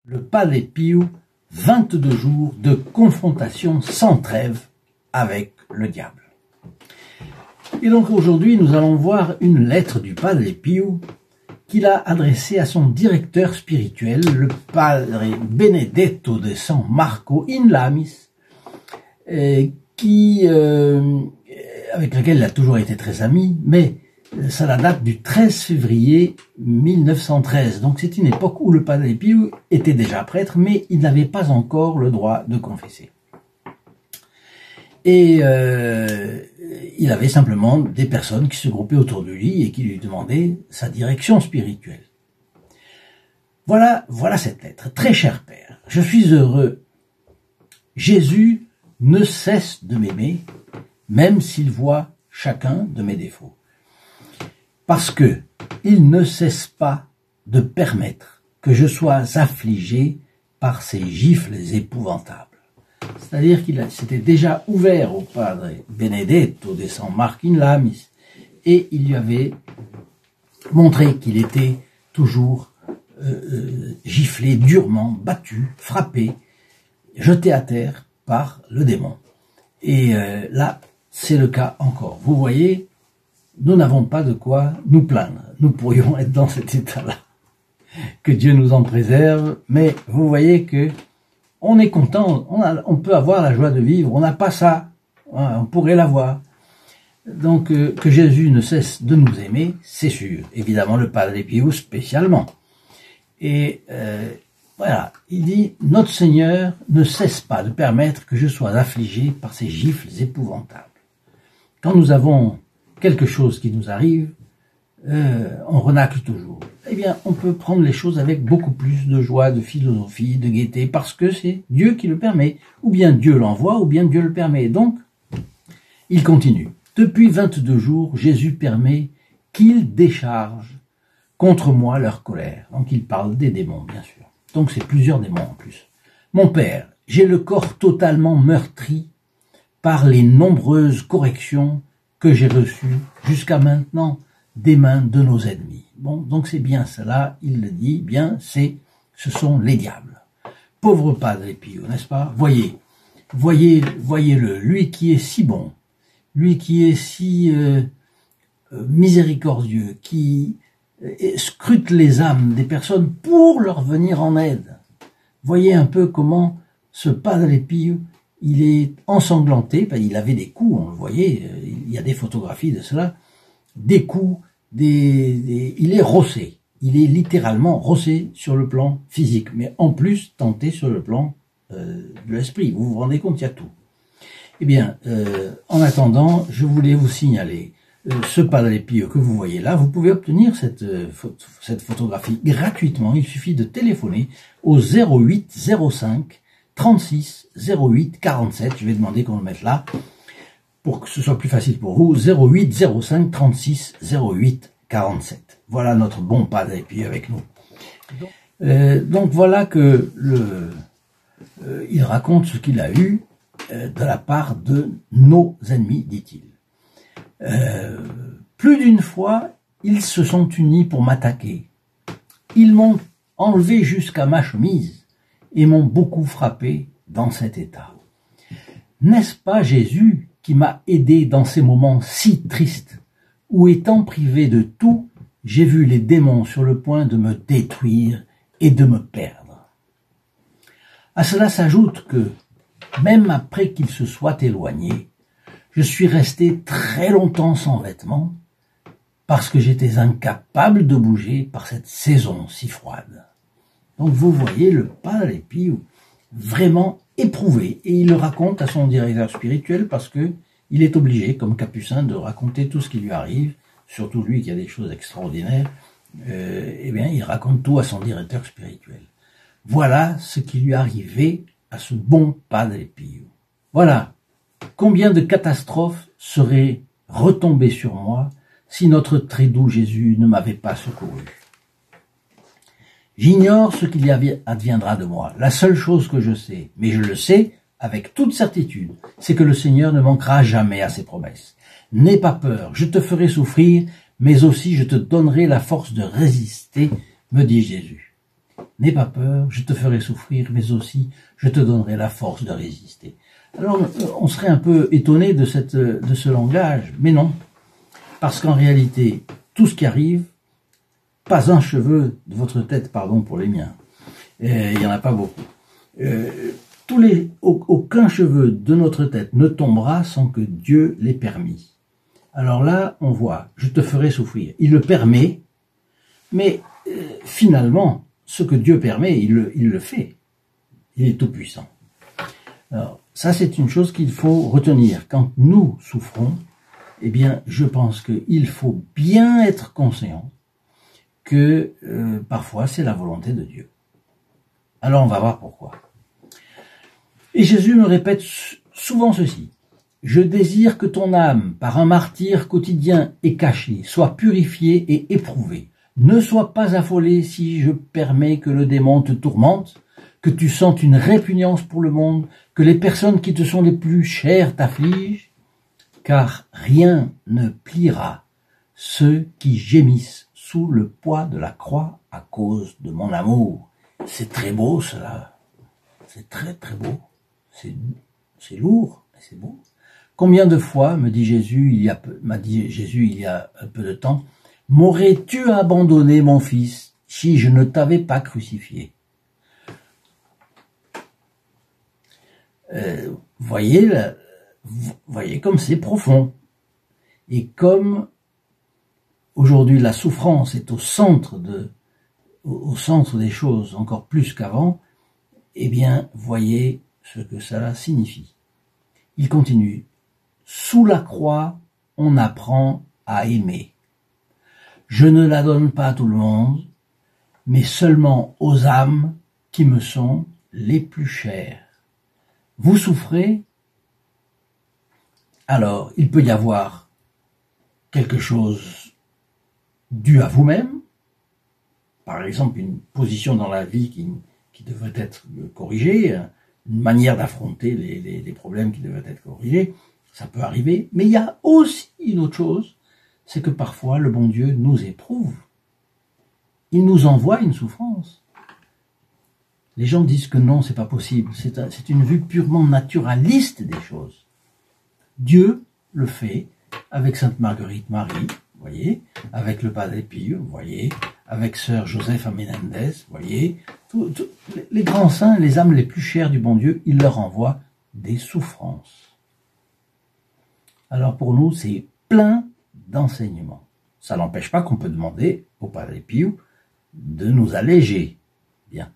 Le Padre Pio, 22 jours de confrontation sans trêve avec le diable. Et donc aujourd'hui, nous allons voir une lettre du Padre Pio qu'il a adressée à son directeur spirituel, le Padre Benedetto de San Marco in Lamis, avec lequel il a toujours été très ami, mais ça date du 13 février 1913. Donc c'est une époque où le Padre Pio était déjà prêtre, mais il n'avait pas encore le droit de confesser. Et il avait simplement des personnes qui se groupaient autour de lui et qui lui demandaient sa direction spirituelle. Voilà cette lettre. Très cher Père, je suis heureux. Jésus ne cesse de m'aimer, même s'il voit chacun de mes défauts. Parce que il ne cesse pas de permettre que je sois affligé par ces gifles épouvantables. C'est-à-dire qu'il s'était déjà ouvert au Padre Benedetto de San Marco in Lamis et il lui avait montré qu'il était toujours giflé durement, battu, frappé, jeté à terre par le démon. Et là, c'est le cas encore. Vous voyez, nous n'avons pas de quoi nous plaindre. Nous pourrions être dans cet état-là. Que Dieu nous en préserve, mais vous voyez que on est content, on peut avoir la joie de vivre, on n'a pas ça, on pourrait l'avoir. Donc que Jésus ne cesse de nous aimer, c'est sûr. Évidemment le Padre Pio spécialement. Et voilà, il dit, notre Seigneur ne cesse pas de permettre que je sois affligé par ces gifles épouvantables. Quand nous avons quelque chose qui nous arrive, on renacle toujours. Eh bien, on peut prendre les choses avec beaucoup plus de joie, de philosophie, de gaieté, parce que c'est Dieu qui le permet. Ou bien Dieu l'envoie, ou bien Dieu le permet. Donc, il continue. Depuis 22 jours, Jésus permet qu'ils déchargent contre moi leur colère. Donc, il parle des démons, bien sûr. Donc, c'est plusieurs démons en plus. Mon Père, j'ai le corps totalement meurtri par les nombreuses corrections que j'ai reçues jusqu'à maintenant des mains de nos ennemis. Bon, donc c'est bien cela, il le dit, bien, ce sont les diables. Pauvre Padre Pio, n'est-ce pas? Voyez-le, lui qui est si bon, lui qui est si miséricordieux, qui scrute les âmes des personnes pour leur venir en aide. Voyez un peu comment ce Padre Pio, il est ensanglanté, il avait des coups, on le voyait, il y a des photographies de cela, des coups, il est rossé, il est littéralement rossé sur le plan physique, mais en plus tenté sur le plan de l'esprit. Vous vous rendez compte, il y a tout. Eh bien, en attendant, je voulais vous signaler ce Padre Pio que vous voyez là. Vous pouvez obtenir cette photographie gratuitement. Il suffit de téléphoner au 08 05 36 08 47. Je vais demander qu'on le mette là, pour que ce soit plus facile pour vous, 08 05 36 08 47. Voilà notre bon Padre Pio avec nous. Donc voilà que il raconte ce qu'il a eu de la part de nos ennemis, dit-il. Plus d'une fois, ils se sont unis pour m'attaquer. Ils m'ont enlevé jusqu'à ma chemise et m'ont beaucoup frappé dans cet état. N'est-ce pas Jésus qui m'a aidé dans ces moments si tristes, où étant privé de tout, j'ai vu les démons sur le point de me détruire et de me perdre. À cela s'ajoute que, même après qu'il se soit éloigné, je suis resté très longtemps sans vêtements, parce que j'étais incapable de bouger par cette saison si froide. Donc vous voyez le Padre Pio vraiment éprouvé, et il le raconte à son directeur spirituel parce que il est obligé, comme Capucin, de raconter tout ce qui lui arrive, surtout lui qui a des choses extraordinaires. Eh bien, il raconte tout à son directeur spirituel. Voilà ce qui lui arrivait à ce bon Padre Pio. Voilà combien de catastrophes seraient retombées sur moi si notre très doux Jésus ne m'avait pas secouru. J'ignore ce qu'il adviendra de moi. La seule chose que je sais, mais je le sais avec toute certitude, c'est que le Seigneur ne manquera jamais à ses promesses. N'aie pas peur, je te ferai souffrir, mais aussi je te donnerai la force de résister, me dit Jésus. n'aie pas peur, je te ferai souffrir, mais aussi je te donnerai la force de résister. Alors, on serait un peu étonné de ce langage, mais non. Parce qu'en réalité, tout ce qui arrive, pas un cheveu de votre tête, pardon pour les miens, il n'y en a pas beaucoup. Aucun cheveu de notre tête ne tombera sans que Dieu l'ait permis. Alors là, on voit, je te ferai souffrir. Il le permet, mais finalement, ce que Dieu permet, il le fait. Il est tout puissant. Alors, ça c'est une chose qu'il faut retenir. Quand nous souffrons, eh bien, je pense qu'il faut bien être conscient que parfois c'est la volonté de Dieu. Alors on va voir pourquoi. Et Jésus nous répète souvent ceci. Je désire que ton âme, par un martyre quotidien et caché, soit purifiée et éprouvée. Ne sois pas affolé si je permets que le démon te tourmente, que tu sentes une répugnance pour le monde, que les personnes qui te sont les plus chères t'affligent, car rien ne pliera ceux qui gémissent sous le poids de la croix à cause de mon amour. C'est très beau cela, c'est très très beau, c'est lourd, mais c'est beau. Combien de fois, m'a dit Jésus il y a un peu de temps, m'aurais-tu abandonné mon fils si je ne t'avais pas crucifié? Voyez comme c'est profond. Et comme aujourd'hui la souffrance est au centre des choses encore plus qu'avant, eh bien, voyez ce que cela signifie. Il continue. Sous la croix, on apprend à aimer. Je ne la donne pas à tout le monde, mais seulement aux âmes qui me sont les plus chères. Vous souffrez? Alors, il peut y avoir quelque chose dû à vous-même, par exemple une position dans la vie qui devrait être corrigée, une manière d'affronter les problèmes qui devraient être corrigés, ça peut arriver, mais il y a aussi une autre chose, c'est que parfois le bon Dieu nous éprouve. Il nous envoie une souffrance. Les gens disent que non, c'est pas possible, c'est une vue purement naturaliste des choses. Dieu le fait avec Sainte Marguerite Marie, voyez, avec le Padre Pio, voyez, avec Sœur Joseph Menendez, voyez, les grands saints, les âmes les plus chères du bon Dieu, il leur envoie des souffrances. Alors pour nous, c'est plein d'enseignements. Ça n'empêche pas qu'on peut demander au Padre Pio de nous alléger. Bien.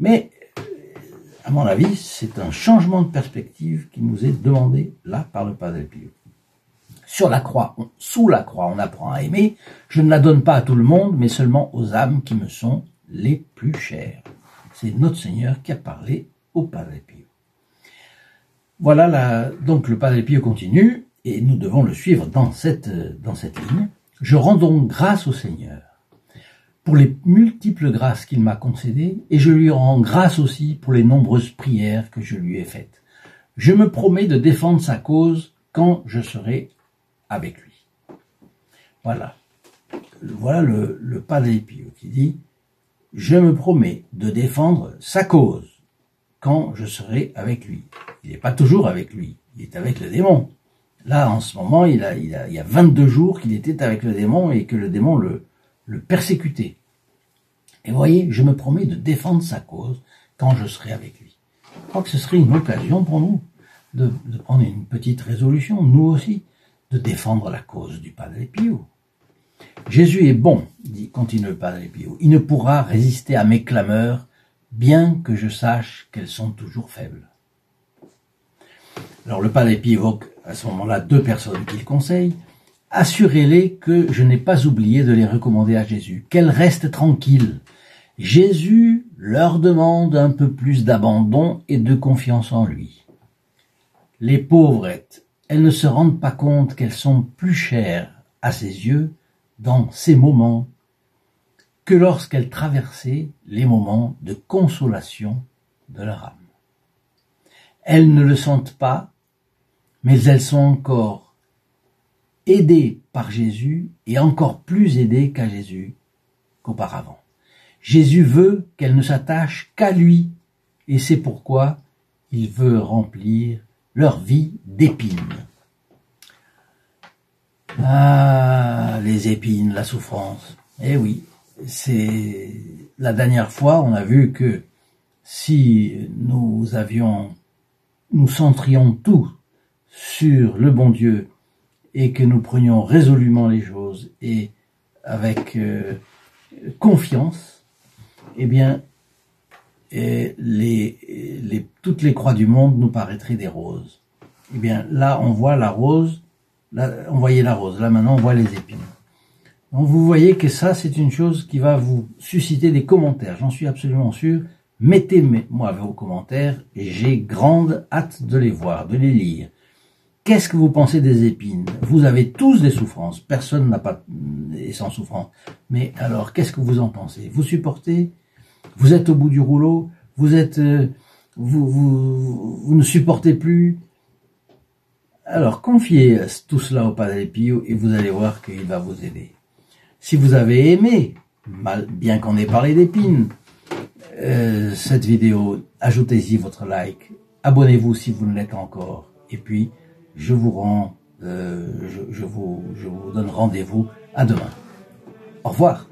Mais, à mon avis, c'est un changement de perspective qui nous est demandé là par le Padre Pio. Sur la croix, sous la croix, on apprend à aimer. Je ne la donne pas à tout le monde, mais seulement aux âmes qui me sont les plus chères. C'est notre Seigneur qui a parlé au Padre Pio. Voilà, donc le Padre Pio continue, et nous devons le suivre dans cette ligne. Je rends donc grâce au Seigneur pour les multiples grâces qu'il m'a concédées, et je lui rends grâce aussi pour les nombreuses prières que je lui ai faites. Je me promets de défendre sa cause quand je serai avec lui. Voilà le Padre Pio qui dit « Je me promets de défendre sa cause quand je serai avec lui. » Il n'est pas toujours avec lui, il est avec le démon. Là, en ce moment, il y a 22 jours qu'il était avec le démon et que le démon le persécutait. Et vous voyez, je me promets de défendre sa cause quand je serai avec lui. Je crois que ce serait une occasion pour nous de prendre une petite résolution, nous aussi, de défendre la cause du Padre Pio. Jésus est bon, continue le Padre Pio. Il ne pourra résister à mes clameurs, bien que je sache qu'elles sont toujours faibles. Alors le Padre Pio évoque à ce moment-là 2 personnes qu'il conseille. Assurez-les que je n'ai pas oublié de les recommander à Jésus, qu'elles restent tranquilles. Jésus leur demande un peu plus d'abandon et de confiance en lui. Les pauvrettes, elles ne se rendent pas compte qu'elles sont plus chères à ses yeux dans ces moments que lorsqu'elles traversaient les moments de consolation de leur âme. Elles ne le sentent pas, mais elles sont encore aidées par Jésus et encore plus aidées qu'à Jésus qu'auparavant. Jésus veut qu'elles ne s'attachent qu'à lui, et c'est pourquoi il veut remplir leur vie d'épines. Ah, les épines, la souffrance. Eh oui, c'est la dernière fois, on a vu que si nous centrions tout sur le bon Dieu et que nous prenions résolument les choses et avec confiance, eh bien, toutes les croix du monde nous paraîtraient des roses. Eh bien, là, on voit la rose, là, on voyait la rose, là maintenant, on voit les épines. Donc, vous voyez que ça, c'est une chose qui va vous susciter des commentaires, j'en suis absolument sûr. Mettez-moi vos commentaires et j'ai grande hâte de les voir, de les lire. Qu'est-ce que vous pensez des épines? Vous avez tous des souffrances, personne n'a pas est sans souffrance. Mais alors, qu'est-ce que vous en pensez? Vous supportez? Vous êtes au bout du rouleau? Vous êtes, vous ne supportez plus? Alors, confiez tout cela au Padre Pio et vous allez voir qu'il va vous aider. Si vous avez aimé, bien qu'on ait parlé d'épines, cette vidéo, ajoutez-y votre like, abonnez-vous si vous ne l'êtes encore, et puis je vous donne rendez-vous à demain. Au revoir.